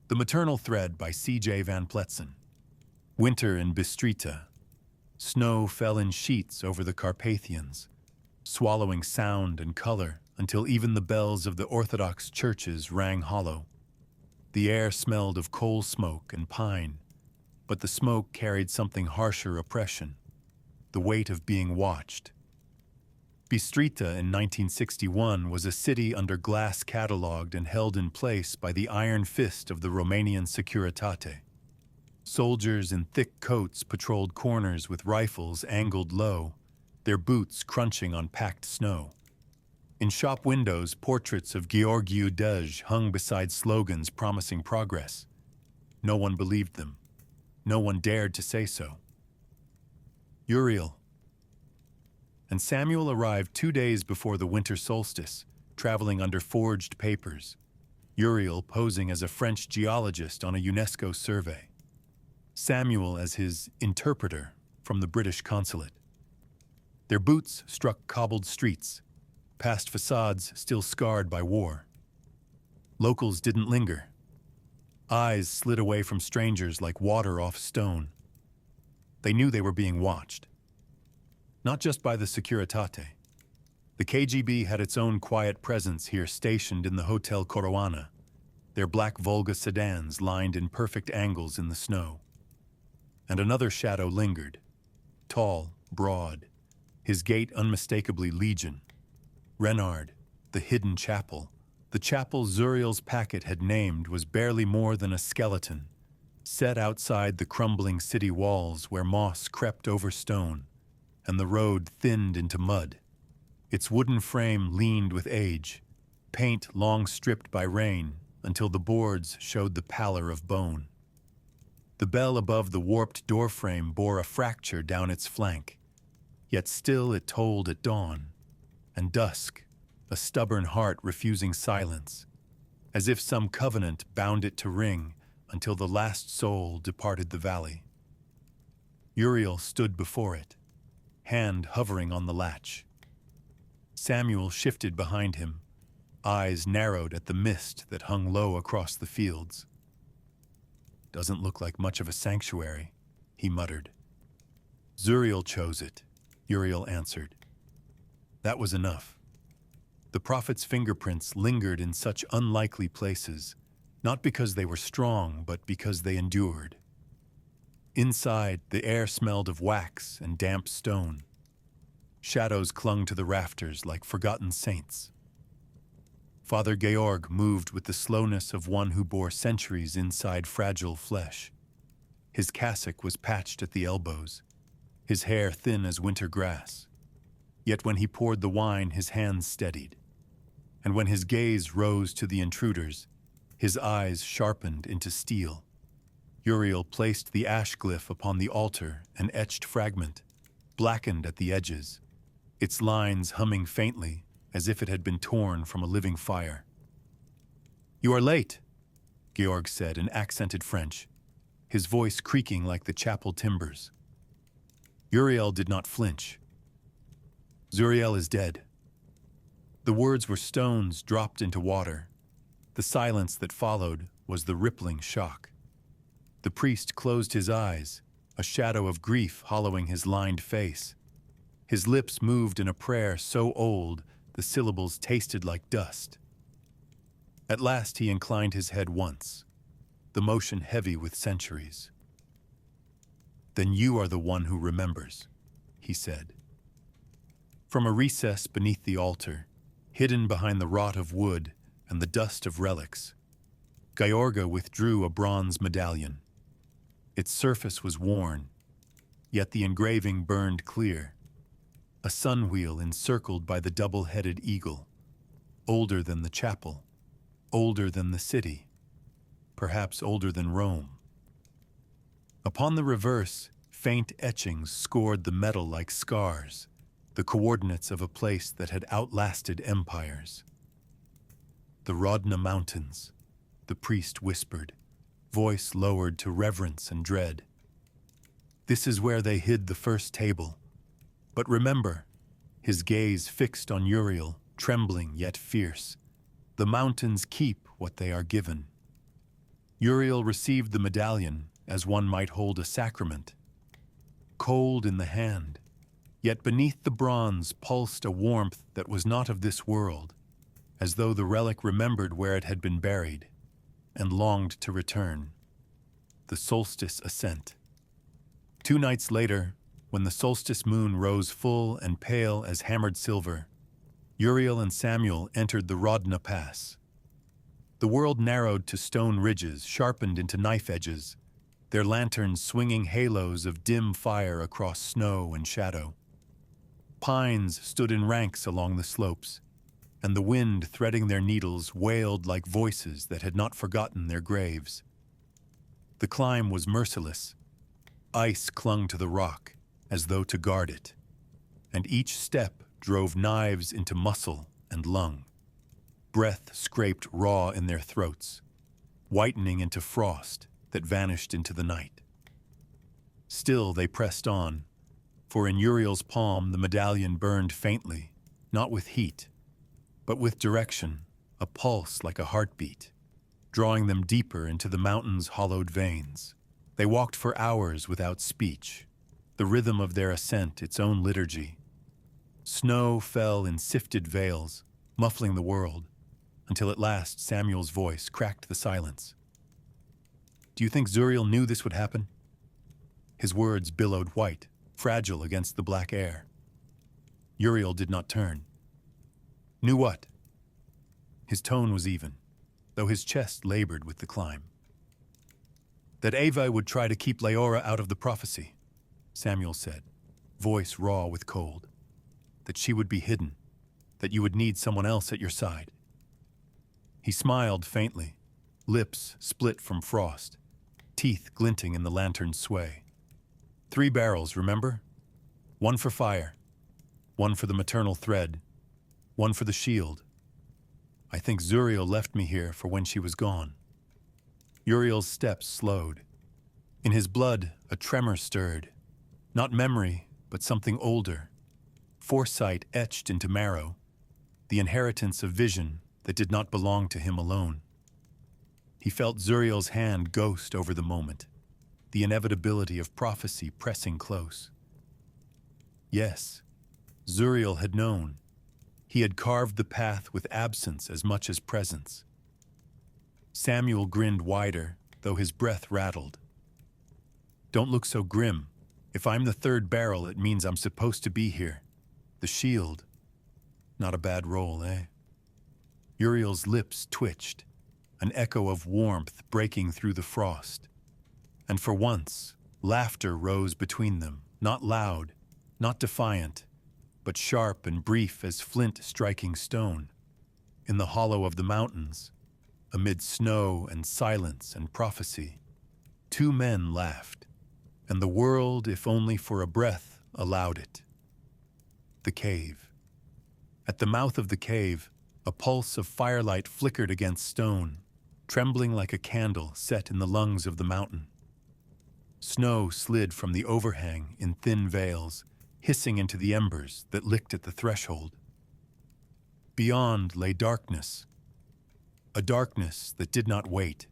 The Maternal Thread by C.J. Van Pletsen. Winter in Bistrița. Snow fell in sheets over the Carpathians, swallowing sound and color until even the bells of the Orthodox churches rang hollow. The air smelled of coal smoke and pine, but the smoke carried something harsher oppression, the weight of being watched. Bistrița in 1961 was a city under glass catalogued and held in place by the iron fist of the Romanian Securitate. Soldiers in thick coats patrolled corners with rifles angled low, their boots crunching on packed snow. In shop windows, portraits of Gheorghe hung beside slogans promising progress. No one believed them. No one dared to say so. Uri'el and Samuel arrived 2 days before the winter solstice, traveling under forged papers. Uri'el posing as a French geologist on a UNESCO survey. Samuel as his interpreter from the British consulate. Their boots struck cobbled streets, past facades still scarred by war. Locals didn't linger. Eyes slid away from strangers like water off stone. They knew they were being watched. Not just by the Securitate. The KGB had its own quiet presence here, stationed in the Hotel Coroana, their black Volga sedans lined in perfect angles in the snow. And another shadow lingered, tall, broad, his gait unmistakably legion. Renard, the hidden chapel. The chapel Uri'el's packet had named was barely more than a skeleton, set outside the crumbling city walls where moss crept over stone, and the road thinned into mud. Its wooden frame leaned with age, paint long stripped by rain until the boards showed the pallor of bone. The bell above the warped doorframe bore a fracture down its flank, yet still it tolled at dawn, and dusk, a stubborn heart refusing silence, as if some covenant bound it to ring until the last soul departed the valley. Uri'el stood before it, hand hovering on the latch. Samuel shifted behind him, eyes narrowed at the mist that hung low across the fields. "Doesn't look like much of a sanctuary," he muttered. "Uri'el chose it," Uri'el answered. That was enough. The prophet's fingerprints lingered in such unlikely places, not because they were strong, but because they endured. Inside, the air smelled of wax and damp stone. Shadows clung to the rafters like forgotten saints. Father Gheorghe moved with the slowness of one who bore centuries inside fragile flesh. His cassock was patched at the elbows, his hair thin as winter grass. Yet when he poured the wine, his hands steadied. And when his gaze rose to the intruders, his eyes sharpened into steel. Uri'el placed the ash glyph upon the altar, an etched fragment, blackened at the edges, its lines humming faintly as if it had been torn from a living fire. "You are late," Gheorghe said in accented French, his voice creaking like the chapel timbers. Uri'el did not flinch. "Uri'el is dead." The words were stones dropped into water. The silence that followed was the rippling shock. The priest closed his eyes, a shadow of grief hollowing his lined face. His lips moved in a prayer so old the syllables tasted like dust. At last he inclined his head once, the motion heavy with centuries. "Then you are the one who remembers," he said. From a recess beneath the altar, hidden behind the rot of wood and the dust of relics, Gheorghe withdrew a bronze medallion. Its surface was worn, yet the engraving burned clear. A sunwheel encircled by the double-headed eagle, older than the chapel, older than the city, perhaps older than Rome. Upon the reverse, faint etchings scored the metal like scars, the coordinates of a place that had outlasted empires. "The Rodna Mountains," the priest whispered, voice lowered to reverence and dread. "This is where they hid the first table. But remember," his gaze fixed on Uri'el, trembling yet fierce, "the mountains keep what they are given." Uri'el received the medallion as one might hold a sacrament, cold in the hand, yet beneath the bronze pulsed a warmth that was not of this world, as though the relic remembered where it had been buried and longed to return. The solstice ascent. 2 nights later, when the solstice moon rose full and pale as hammered silver, Uri'el and Samuel entered the Rodna Pass. The world narrowed to stone ridges sharpened into knife edges, their lanterns swinging halos of dim fire across snow and shadow. Pines stood in ranks along the slopes, and the wind threading their needles wailed like voices that had not forgotten their graves. The climb was merciless. Ice clung to the rock, as though to guard it, and each step drove knives into muscle and lung. Breath scraped raw in their throats, whitening into frost that vanished into the night. Still they pressed on, for in Uriel's palm the medallion burned faintly, not with heat, but with direction, a pulse like a heartbeat, drawing them deeper into the mountain's hollowed veins. They walked for hours without speech, the rhythm of their ascent its own liturgy. Snow fell in sifted veils, muffling the world, until at last Samuel's voice cracked the silence. "Do you think Zuriel knew this would happen?" His words billowed white, fragile against the black air. Uriel did not turn. "Knew what?" His tone was even, though his chest labored with the climb. "That Ava would try to keep Leora out of the prophecy," Samuel said, voice raw with cold. "That she would be hidden, that you would need someone else at your side." He smiled faintly, lips split from frost, teeth glinting in the lantern's sway. 3 barrels, remember? 1 for fire, 1 for the maternal thread, 1 for the shield. I think Zuriel left me here for when she was gone." Uriel's steps slowed. In his blood, a tremor stirred. Not memory, but something older. Foresight etched into marrow, the inheritance of vision that did not belong to him alone. He felt Zuriel's hand ghost over the moment, the inevitability of prophecy pressing close. Yes, Zuriel had known. He had carved the path with absence as much as presence. Samuel grinned wider, though his breath rattled. "Don't look so grim. If I'm the 3rd barrel, it means I'm supposed to be here. The shield. Not a bad role, eh?" Uriel's lips twitched, an echo of warmth breaking through the frost. And for once, laughter rose between them, not loud, not defiant, but sharp and brief as flint striking stone. In the hollow of the mountains, amid snow and silence and prophecy, 2 men laughed, and the world, if only for a breath, allowed it. The cave. At the mouth of the cave, a pulse of firelight flickered against stone, trembling like a candle set in the lungs of the mountain. Snow slid from the overhang in thin veils, hissing into the embers that licked at the threshold. Beyond lay darkness, a darkness that did not wait,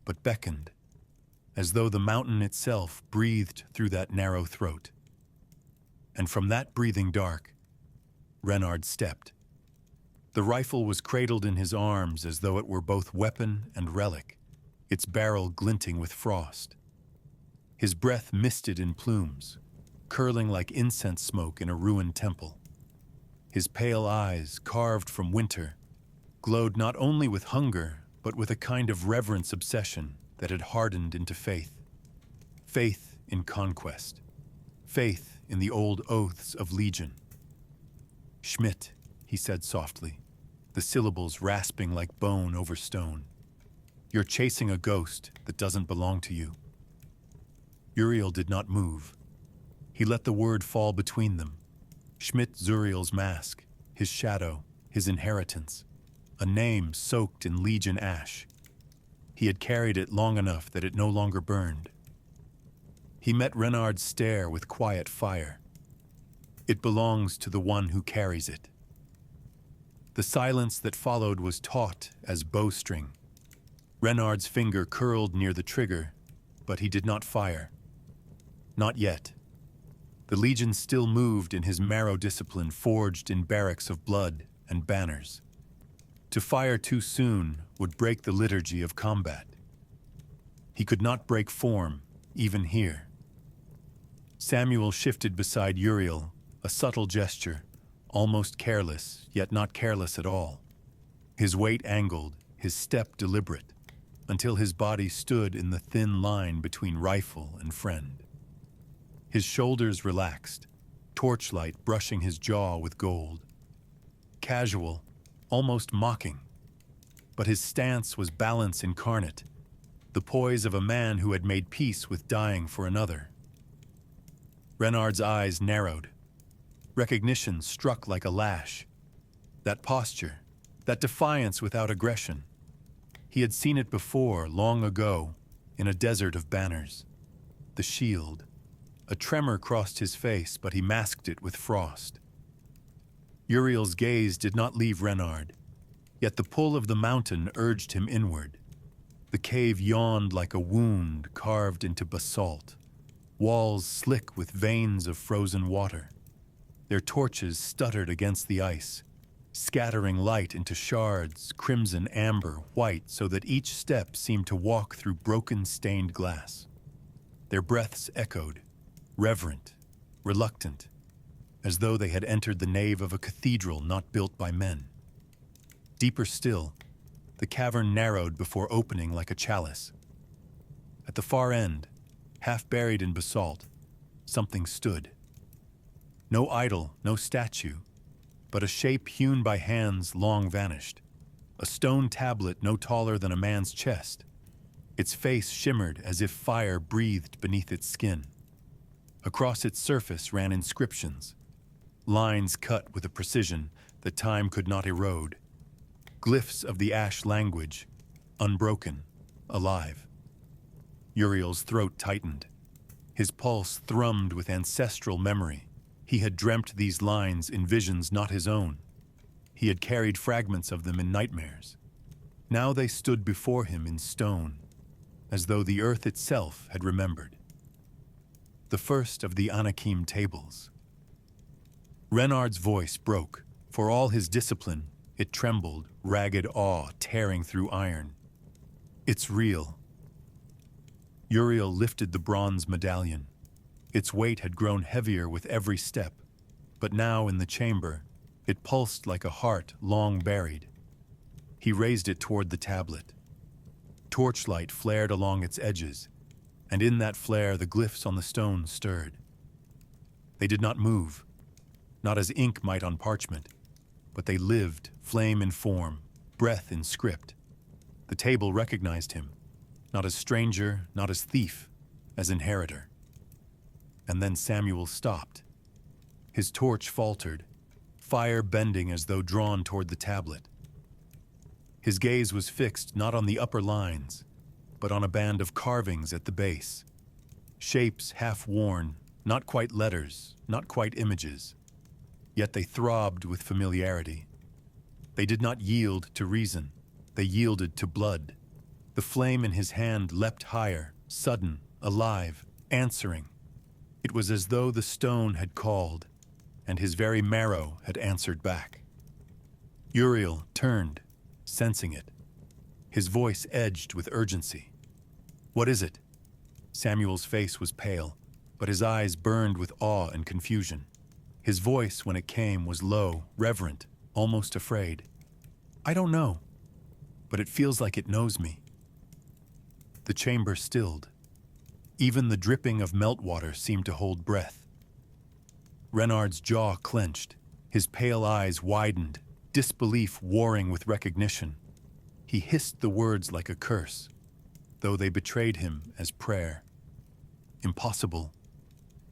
but beckoned, as though the mountain itself breathed through that narrow throat. And from that breathing dark, Renard stepped. The rifle was cradled in his arms as though it were both weapon and relic, its barrel glinting with frost. His breath misted in plumes, curling like incense smoke in a ruined temple. His pale eyes, carved from winter, glowed not only with hunger, but with a kind of reverence obsession that had hardened into faith. Faith in conquest. Faith in the old oaths of legion. "Schmidt," he said softly, the syllables rasping like bone over stone. "You're chasing a ghost that doesn't belong to you." Uriel did not move. He let the word fall between them. Schmidt Zuriel's mask, his shadow, his inheritance, a name soaked in legion ash. He had carried it long enough that it no longer burned. He met Renard's stare with quiet fire. It belongs to the one who carries it. The silence that followed was taut as bowstring. Renard's finger curled near the trigger, but he did not fire. Not yet. The legion still moved in his marrow discipline forged in barracks of blood and banners. To fire too soon would break the liturgy of combat. He could not break form, even here. Samuel shifted beside Uri'el, a subtle gesture, almost careless, yet not careless at all. His weight angled, his step deliberate, until his body stood in the thin line between rifle and friend. His shoulders relaxed, torchlight brushing his jaw with gold. Casual, almost mocking. But his stance was balance incarnate, the poise of a man who had made peace with dying for another. Renard's eyes narrowed. Recognition struck like a lash. That posture, that defiance without aggression. He had seen it before, long ago, in a desert of banners. The shield. A tremor crossed his face, but he masked it with frost. Uriel's gaze did not leave Renard, yet the pull of the mountain urged him inward. The cave yawned like a wound carved into basalt, walls slick with veins of frozen water. Their torches stuttered against the ice, scattering light into shards, crimson, amber, white, so that each step seemed to walk through broken, stained glass. Their breaths echoed, reverent, reluctant, as though they had entered the nave of a cathedral not built by men. Deeper still, the cavern narrowed before opening like a chalice. At the far end, half buried in basalt, something stood. No idol, no statue, but a shape hewn by hands long vanished. A stone tablet no taller than a man's chest. Its face shimmered as if fire breathed beneath its skin. Across its surface ran inscriptions, lines cut with a precision that time could not erode. Glyphs of the ash language, unbroken, alive. Uriel's throat tightened. His pulse thrummed with ancestral memory. He had dreamt these lines in visions not his own. He had carried fragments of them in nightmares. Now they stood before him in stone, as though the earth itself had remembered. The first of the Anakim tables. Renard's voice broke. For all his discipline, it trembled, ragged awe tearing through iron. It's real. Uriel lifted the bronze medallion. Its weight had grown heavier with every step, but now in the chamber, it pulsed like a heart long buried. He raised it toward the tablet. Torchlight flared along its edges, and in that flare the glyphs on the stone stirred. They did not move, not as ink might on parchment, but they lived, flame in form, breath in script. The table recognized him, not as stranger, not as thief, as inheritor. And then Samuel stopped. His torch faltered, fire bending as though drawn toward the tablet. His gaze was fixed not on the upper lines, but on a band of carvings at the base. Shapes half worn, not quite letters, not quite images. Yet they throbbed with familiarity. They did not yield to reason. They yielded to blood. The flame in his hand leapt higher, sudden, alive, answering. It was as though the stone had called, and his very marrow had answered back. Uriel turned, sensing it. His voice edged with urgency. "What is it?" Samuel's face was pale, but his eyes burned with awe and confusion. His voice, when it came, was low, reverent, almost afraid. "I don't know, but it feels like it knows me." The chamber stilled. Even the dripping of meltwater seemed to hold breath. Renard's jaw clenched, his pale eyes widened, disbelief warring with recognition. He hissed the words like a curse, though they betrayed him as prayer. Impossible.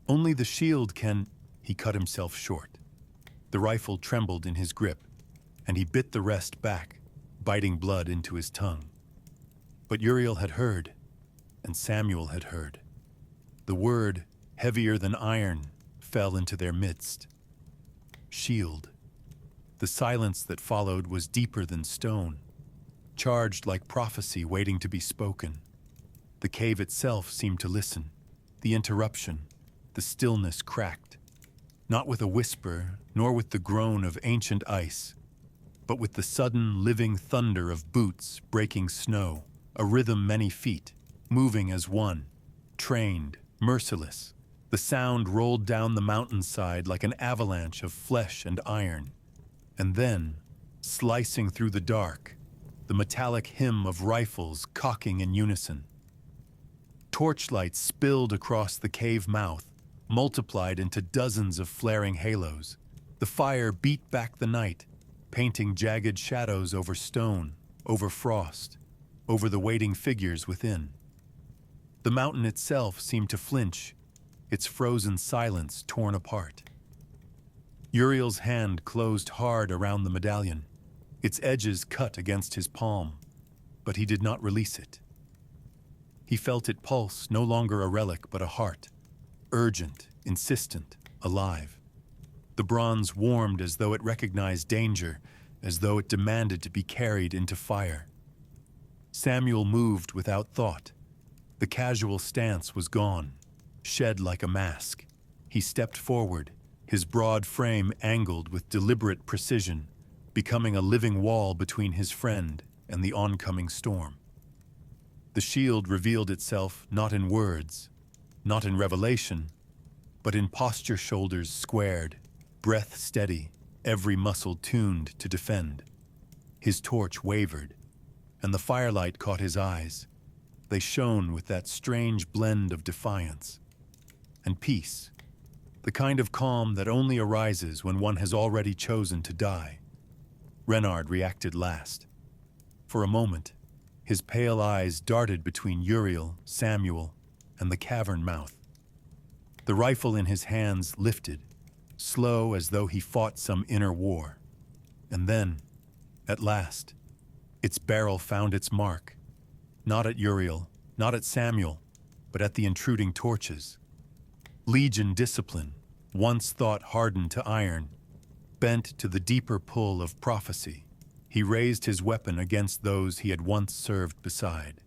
Only the shield can... He cut himself short. The rifle trembled in his grip, and he bit the rest back, biting blood into his tongue. But Uriel had heard, and Samuel had heard. The word, heavier than iron, fell into their midst. Shield. The silence that followed was deeper than stone. charged like prophecy waiting to be spoken. The cave itself seemed to listen. The interruption, the stillness cracked, not with a whisper, nor with the groan of ancient ice, but with the sudden living thunder of boots breaking snow, a rhythm many feet, moving as one, trained, merciless. The sound rolled down the mountainside like an avalanche of flesh and iron, and then, slicing through the dark, the metallic hymn of rifles cocking in unison. Torchlight spilled across the cave mouth, multiplied into dozens of flaring halos. The fire beat back the night, painting jagged shadows over stone, over frost, over the waiting figures within. The mountain itself seemed to flinch, its frozen silence torn apart. Uriel's hand closed hard around the medallion, its edges cut against his palm, but he did not release it. He felt it pulse, no longer a relic but a heart, urgent, insistent, alive. The bronze warmed as though it recognized danger, as though it demanded to be carried into fire. Samuel moved without thought. The casual stance was gone, shed like a mask. He stepped forward, his broad frame angled with deliberate precision, becoming a living wall between his friend and the oncoming storm. The shield revealed itself not in words, not in revelation, but in posture, shoulders squared, breath steady, every muscle tuned to defend. His torch wavered, and the firelight caught his eyes. They shone with that strange blend of defiance and peace, the kind of calm that only arises when one has already chosen to die. Renard reacted last. For a moment, his pale eyes darted between Uri'el, Samuel, and the cavern mouth. The rifle in his hands lifted, slow as though he fought some inner war. And then, at last, its barrel found its mark, not at Uriel, not at Samuel, but at the intruding torches. Legion discipline, once thought hardened to iron, bent to the deeper pull of prophecy. He raised his weapon against those he had once served beside.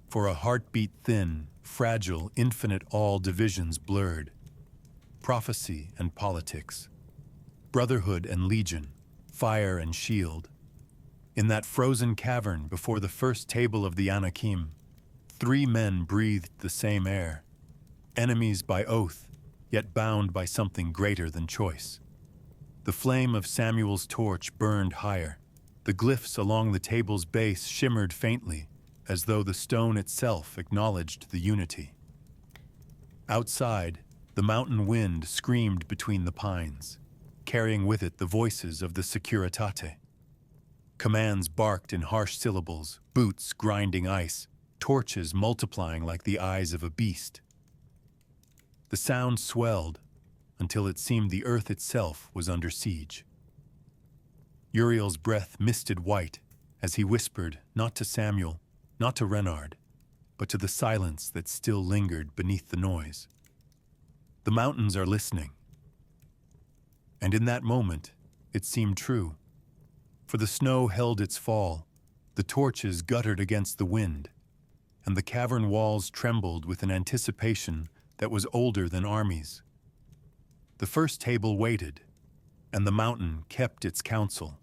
For a heartbeat thin, fragile, infinite all divisions blurred. Prophecy and politics, brotherhood and legion, fire and shield. In that frozen cavern before the first table of the Anakim, 3 men breathed the same air, enemies by oath, yet bound by something greater than choice. The flame of Samuel's torch burned higher. The glyphs along the table's base shimmered faintly, as though the stone itself acknowledged the unity. Outside, the mountain wind screamed between the pines, carrying with it the voices of the Securitate. Commands barked in harsh syllables, boots grinding ice, torches multiplying like the eyes of a beast. The sound swelled until it seemed the earth itself was under siege. Uriel's breath misted white as he whispered not to Samuel, not to Renard, but to the silence that still lingered beneath the noise. The mountains are listening. And in that moment, it seemed true. For the snow held its fall, the torches guttered against the wind, and the cavern walls trembled with an anticipation that was older than armies. The first table waited, and the mountain kept its counsel.